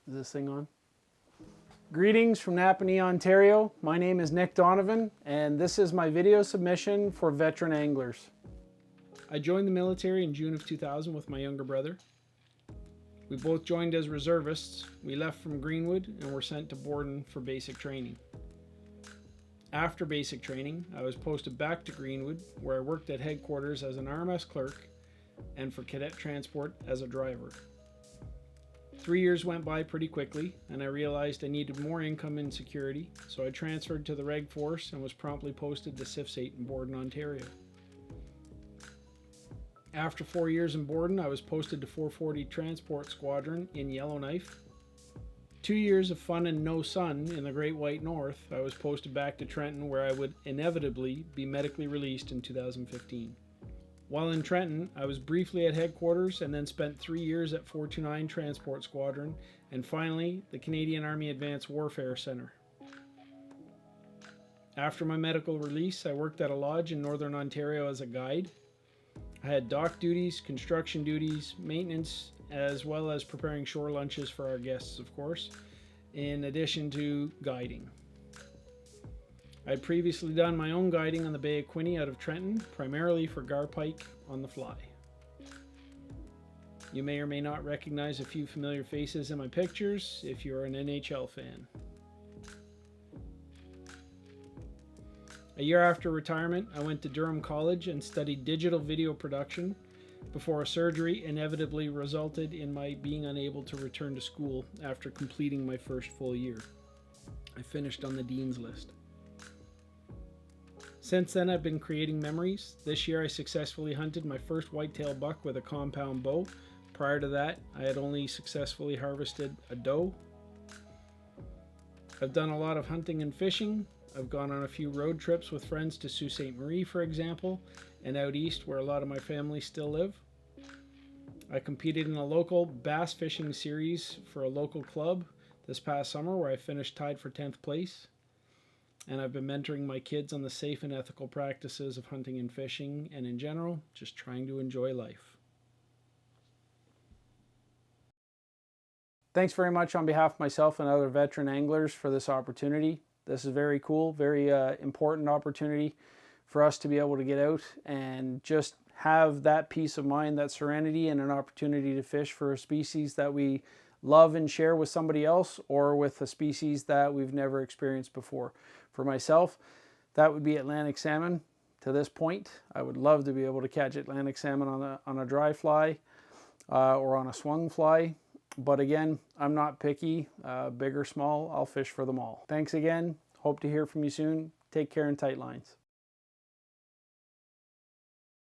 Is this thing on? Greetings from Napanee, Ontario. My name is Nick Donovan, and this is my video submission for veteran anglers. I joined the military in June of 2000 with my younger brother. We both joined as reservists. We left from Greenwood and were sent to Borden for basic training. After basic training, I was posted back to Greenwood, where I worked at headquarters as an RMS clerk and for cadet transport as a driver. 3 years went by pretty quickly, and I realized I needed more income and security, so I transferred to the Reg Force and was promptly posted to CIFS 8 in Borden, Ontario. After 4 years in Borden, I was posted to 440 Transport Squadron in Yellowknife. 2 years of fun and no sun in the Great White North, I was posted back to Trenton, where I would inevitably be medically released in 2015. While in Trenton, I was briefly at headquarters and then spent 3 years at 429 Transport Squadron and finally the Canadian Army Advanced Warfare Centre. After my medical release, I worked at a lodge in Northern Ontario as a guide. I had dock duties, construction duties, maintenance, as well as preparing shore lunches for our guests, of course, in addition to guiding. I'd previously done my own guiding on the Bay of Quinte out of Trenton, primarily for gar pike on the fly. You may or may not recognize a few familiar faces in my pictures if you're an NHL fan. A year after retirement, I went to Durham College and studied digital video production before a surgery inevitably resulted in my being unable to return to school after completing my first full year. I finished on the dean's list. Since then, I've been creating memories. This year, I successfully hunted my first whitetail buck with a compound bow. Prior to that, I had only successfully harvested a doe. I've done a lot of hunting and fishing. I've gone on a few road trips with friends to Sault Ste. Marie, for example, and out east where a lot of my family still live. I competed in a local bass fishing series for a local club this past summer where I finished tied for 10th place. And I've been mentoring my kids on the safe and ethical practices of hunting and fishing, and in general, just trying to enjoy life. Thanks very much on behalf of myself and other veteran anglers for this opportunity. This is very cool, very important opportunity for us to be able to get out and just have that peace of mind, that serenity, and an opportunity to fish for a species that we love and share with somebody else, or with a species that we've never experienced before. For myself, that would be Atlantic salmon. To this point, I would love to be able to catch Atlantic salmon on a dry fly or on a swung fly. But again, I'm not picky, big or small, I'll fish for them all. Thanks again. Hope to hear from you soon. Take care and tight lines.